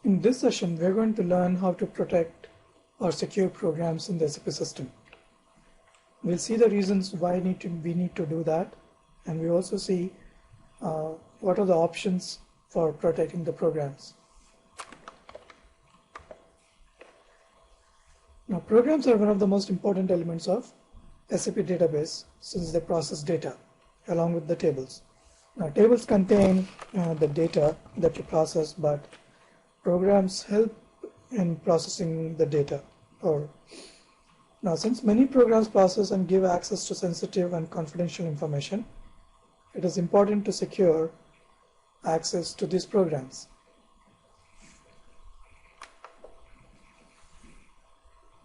In this session, we're going to learn how to protect or secure programs in the SAP system. We'll see the reasons why we need to do that, and we also see what are the options for protecting the programs. Now, programs are one of the most important elements of SAP database since they process data along with the tables. Now, tables contain the data that you process, but programs help in processing the data. Now, since many programs process and give access to sensitive and confidential information, it is important to secure access to these programs.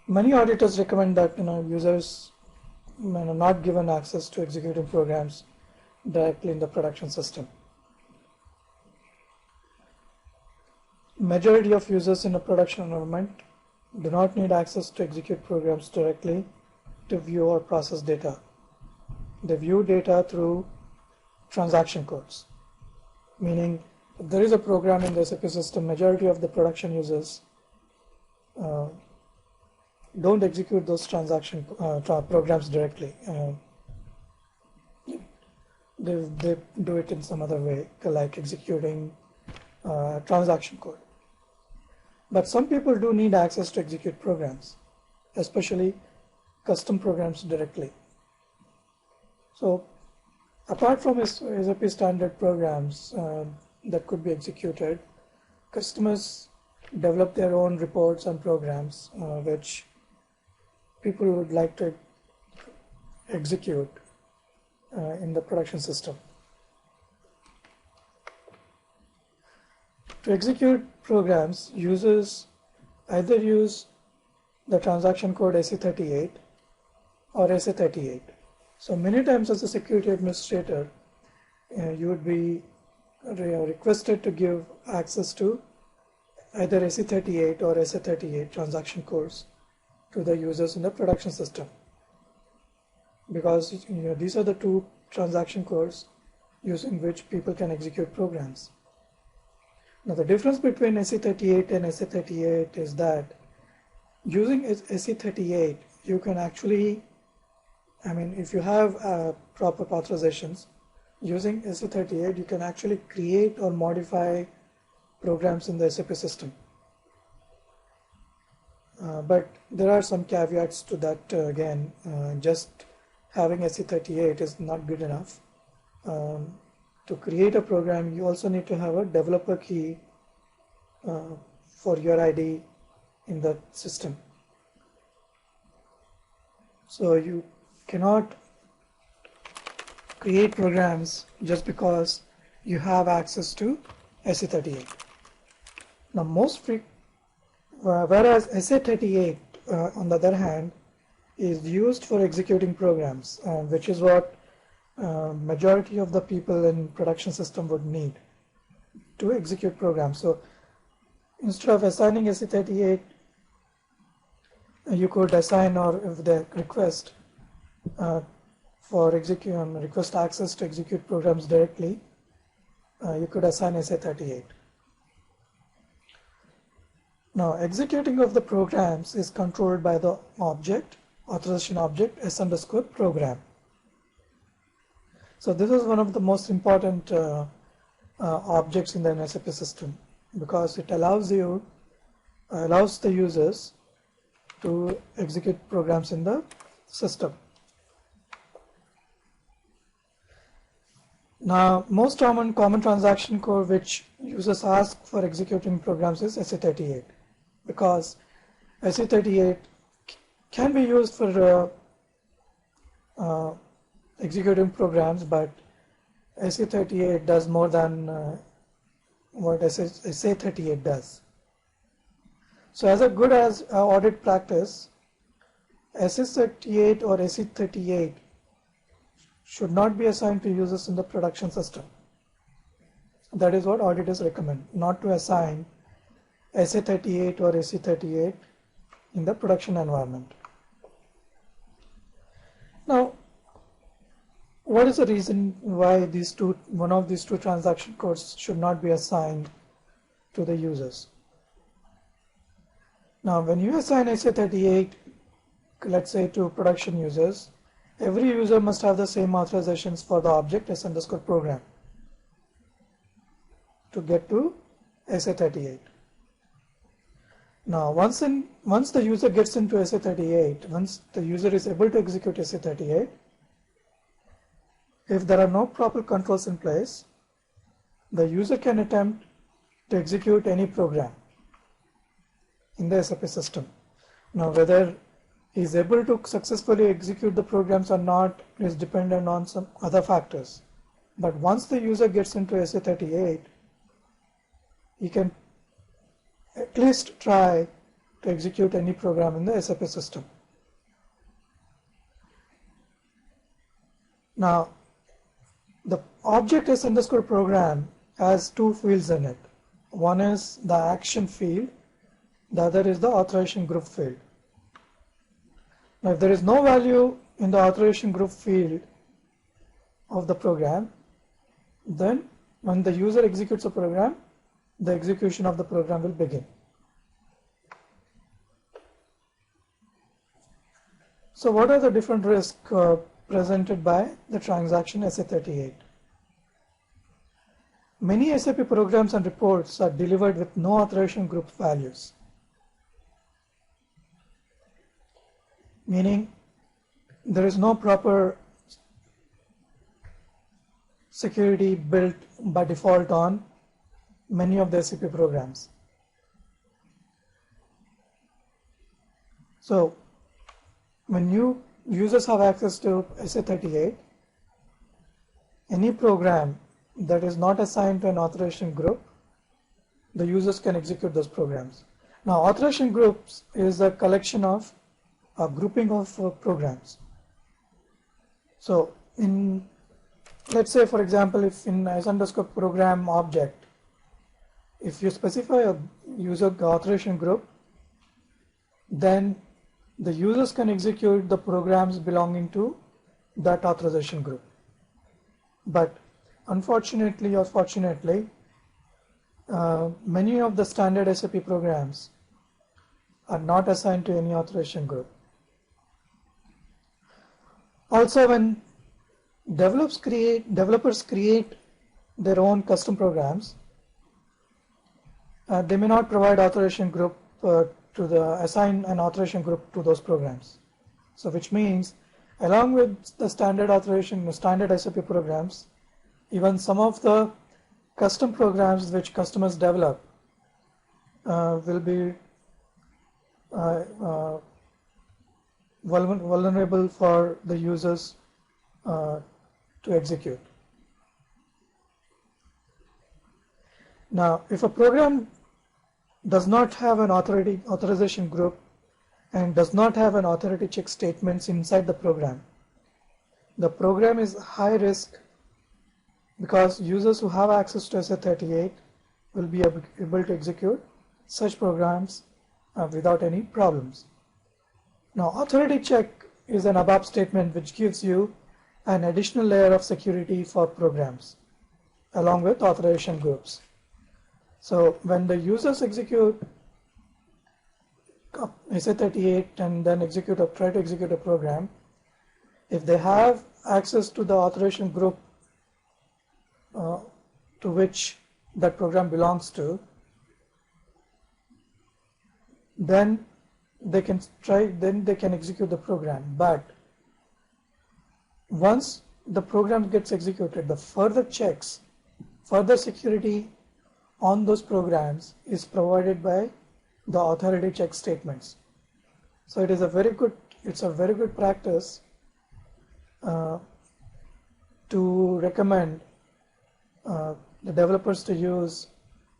Many auditors recommend that users are not given access to executing programs directly in the production system. Majority of users in a production environment do not need access to execute programs directly to view or process data. They view data through transaction codes, meaning if there is a program in the SAP system, majority of the production users don't execute those programs directly. They do it in some other way, like executing transaction code. But some people do need access to execute programs, especially custom programs directly. So apart from SAP standard programs that could be executed, customers develop their own reports and programs which people would like to execute in the production system. To execute programs, users either use the transaction code SE38 or SA38. So many times as a security administrator, you would be requested to give access to either SE38 or SA38 transaction codes to the users in the production system, because these are the two transaction codes using which people can execute programs. Now, the difference between SE38 and SA38 is that using SE38, you can actually, if you have proper authorizations, using SE38, you can actually create or modify programs in the SAP system. But there are some caveats to that. Again, just having SE38 is not good enough. To create a program, you also need to have a developer key for your ID in the system. So you cannot create programs just because you have access to SE38. Now, whereas SA38, on the other hand, is used for executing programs, which is what majority of the people in production system would need to execute programs. So instead of assigning SE38, you could assign, or if they request request access to execute programs directly, you could assign SA38. Now, executing of the programs is controlled by the authorization object S_program. So this is one of the most important objects in the SAP system, because it allows the users to execute programs in the system. Now, most common transaction code which users ask for executing programs is SE38, because SE38 can be used for executing programs, but SE38 does more than what SA38 does. So as a good as audit practice, SA38 or SE38 should not be assigned to users in the production system. That is what auditors recommend, not to assign SA38 or SE38 in the production environment. Now, what is the reason why one of these two transaction codes should not be assigned to the users? Now when you assign SA38, let's say to production users, every user must have the same authorizations for the object s_program to get to SA38. Now once the user gets into SA38, once the user is able to execute SA38, if there are no proper controls in place, the user can attempt to execute any program in the SAP system. Now whether he is able to successfully execute the programs or not is dependent on some other factors. But once the user gets into SA38, he can at least try to execute any program in the SAP system. Now, the object s_program has two fields in it. One is the action field, the other is the authorization group field. Now, if there is no value in the authorization group field of the program, then when the user executes a program, the execution of the program will begin. So what are the different risks presented by the transaction SA38? Many SAP programs and reports are delivered with no authorization group values, meaning there is no proper security built by default on many of the SAP programs. So when users have access to SA38, any program that is not assigned to an authorization group, the users can execute those programs. Now authorization groups is a collection of a grouping of programs. So let's say for example, if in s_program object, if you specify a user authorization group, then the users can execute the programs belonging to that authorization group. But unfortunately or fortunately, many of the standard SAP programs are not assigned to any authorization group. Also, when developers create their own custom programs, they may not provide authorization group assign an authorization group to those programs. So which means along with the standard SAP programs, even some of the custom programs which customers develop will be vulnerable for the users to execute. Now, if a program does not have an authorization group and does not have an authority check statements inside the program is high risk, because users who have access to SA38 will be able to execute such programs without any problems. Now, authority check is an ABAP statement which gives you an additional layer of security for programs along with authorization groups. So when the users execute SA38 and then try to execute a program, if they have access to the authorization group to which that program belongs to, then they can execute the program. But once the program gets executed, the further security on those programs is provided by the authority check statements. So it's a very good practice to recommend the developers to use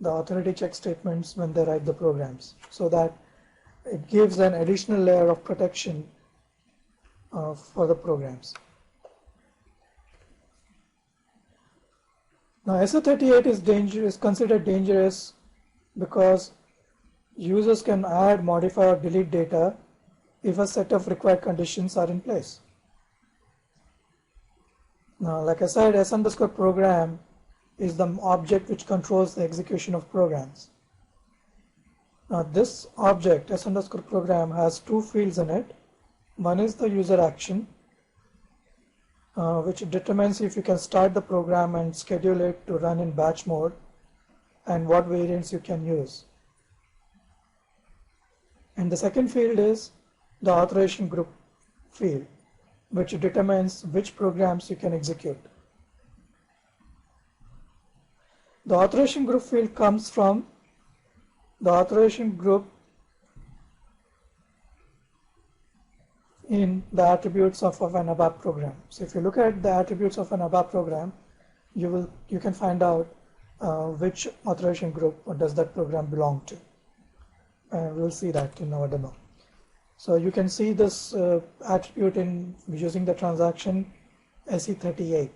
the authority check statements when they write the programs, so that it gives an additional layer of protection for the programs. Now SA38 is considered dangerous because users can add, modify or delete data if a set of required conditions are in place. Now, like I said, s_program is the object which controls the execution of programs. Now this object s underscore program has two fields in it. One is the user action, which determines if you can start the program and schedule it to run in batch mode and what variants you can use. And the second field is the authorization group field, which determines which programs you can execute. The authorization group field comes from the authorization group in the attributes of an ABAP program. So if you look at the attributes of an ABAP program, you can find out which authorization group or does that program belong to. We'll see that in our demo. So you can see this attribute in using the transaction SE38.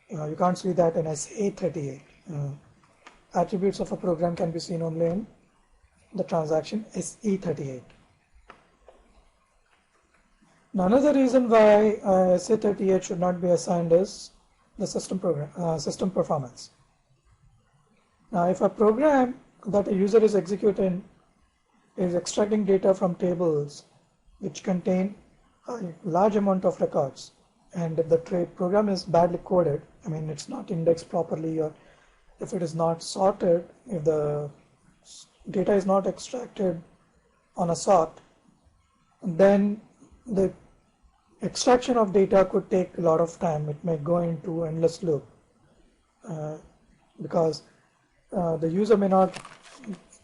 You can't see that in SA38. Attributes of a program can be seen only in the transaction SE38. Now another reason why SA38 should not be assigned is the system performance. Now if a program that a user is executing is extracting data from tables which contain a large amount of records, and if the program is badly coded, I mean it's not indexed properly, or if it is not sorted, if the data is not extracted on a sort, then the extraction of data could take a lot of time. It may go into endless loop because the user may not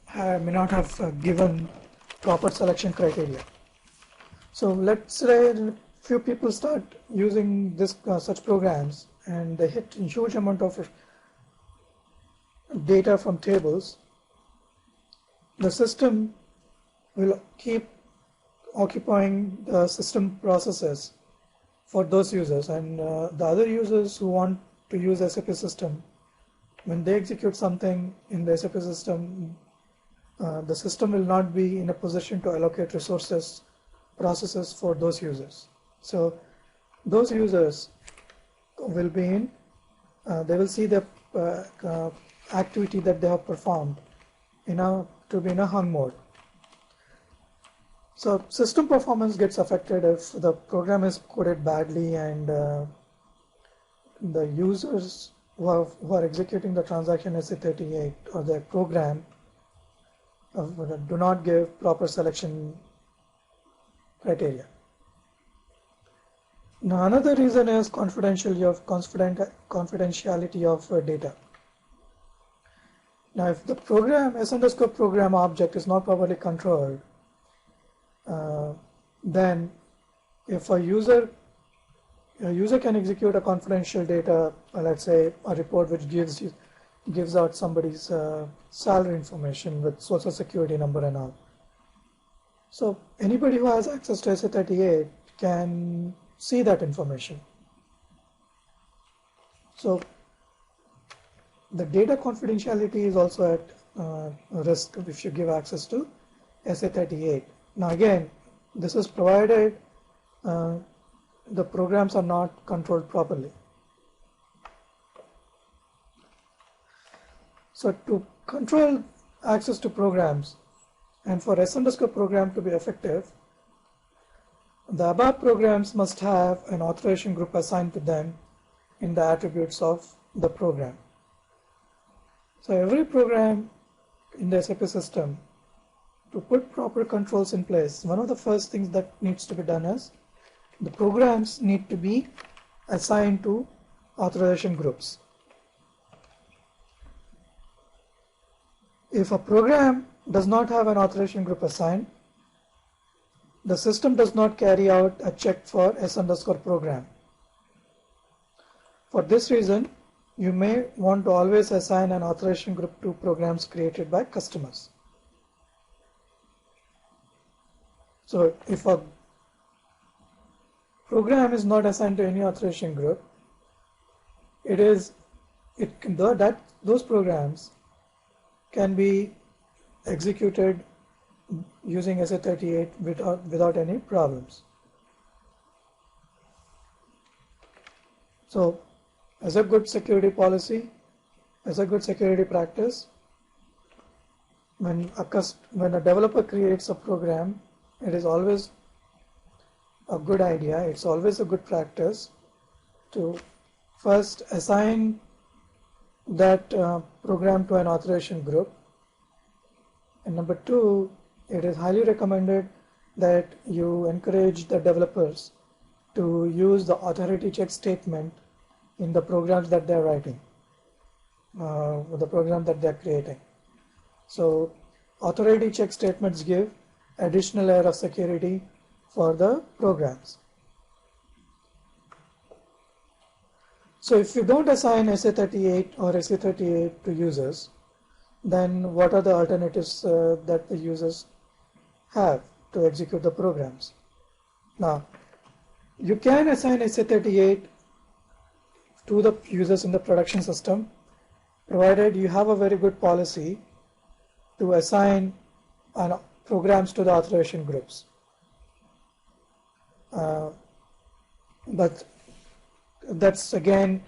have given proper selection criteria. So let's say a few people start using this such programs and they hit a huge amount of data from tables. The system will keep occupying the system processes for those users, and the other users who want to use SAP system, when they execute something in the SAP system, the system will not be in a position to allocate processes for those users. So those users will be in, they will see the activity that they have performed to be in a hung mode. So system performance gets affected if the program is coded badly and the users who are executing the transaction SE38 or their program do not give proper selection criteria. Now another reason is confidentiality of data. Now if the program s_program object is not properly controlled, then if a user can execute a confidential data, let's say a report which gives out somebody's salary information with social security number and all. So anybody who has access to SE38 can see that information. So the data confidentiality is also at risk if you give access to SE38. Now again, this is provided the programs are not controlled properly. So to control access to programs and for s_program to be effective, the ABAP programs must have an authorization group assigned to them in the attributes of the program. So every program in the SAP system, to put proper controls in place, one of the first things that needs to be done is the programs need to be assigned to authorization groups. If a program does not have an authorization group assigned, the system does not carry out a check for s_program. For this reason, you may want to always assign an authorization group to programs created by customers. So if a program is not assigned to any authorization group, those programs can be executed using SE38 without any problems. So as a good security policy, as a good security practice, when a developer creates a program, it is always a good idea, it's always a good practice to first assign that program to an authorization group. And number two, it is highly recommended that you encourage the developers to use the authority check statement in the programs that they're writing, the program that they're creating. So authority check statements give additional layer of security for the programs. So if you don't assign SA38 or SA38 to users, then what are the alternatives that the users have to execute the programs? Now, you can assign SA38 to the users in the production system, provided you have a very good policy to assign programs to the authorization groups. But that's again,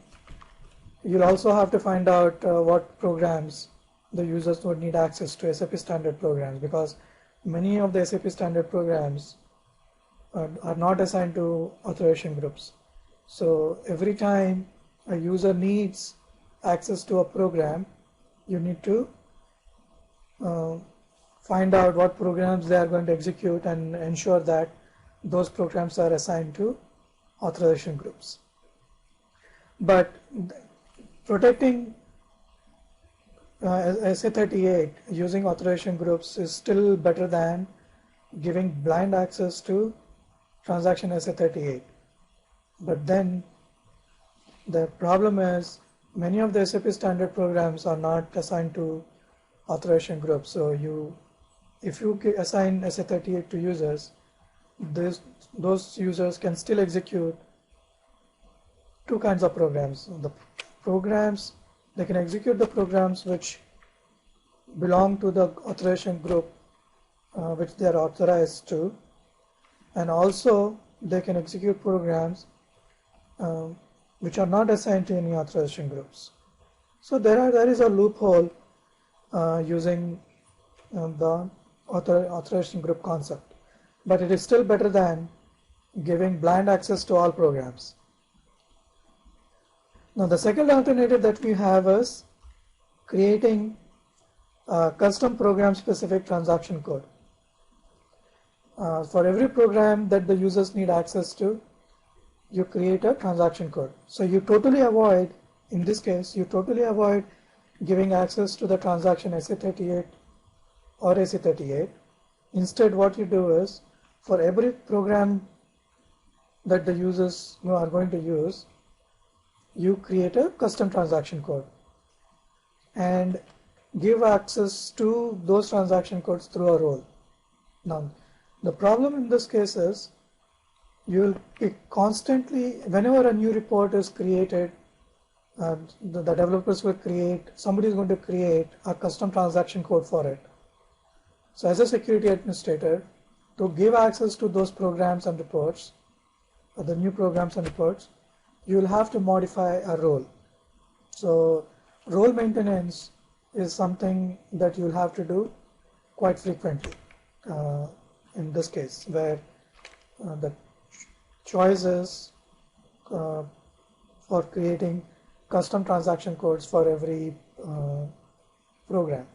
you'll also have to find out what programs the users would need access to SAP standard programs, because many of the SAP standard programs are not assigned to authorization groups. So every time a user needs access to a program, you need to find out what programs they are going to execute and ensure that those programs are assigned to authorization groups. But protecting SA38 using authorization groups is still better than giving blind access to transaction SA38. But then the problem is many of the SAP standard programs are not assigned to authorization groups. So if you assign SA38 to users, those users can still execute two kinds of programs. They can execute the programs which belong to the authorization group which they are authorized to, and also they can execute programs which are not assigned to any authorization groups. So there is a loophole using the authorization group concept, but it is still better than giving blind access to all programs. Now the second alternative that we have is creating a custom program specific transaction code. For every program that the users need access to, you create a transaction code. So you totally avoid, in this case, you totally avoid giving access to the transaction SA38 or AC38. Instead, what you do is, for every program that the users are going to use, you create a custom transaction code and give access to those transaction codes through a role. Now, the problem in this case is you will be constantly, whenever a new report is created, the developers will somebody is going to create a custom transaction code for it. So as a security administrator, to give access to those programs and reports, or the new programs and reports, you will have to modify a role. So role maintenance is something that you will have to do quite frequently in this case, where the choices for creating custom transaction codes for every program.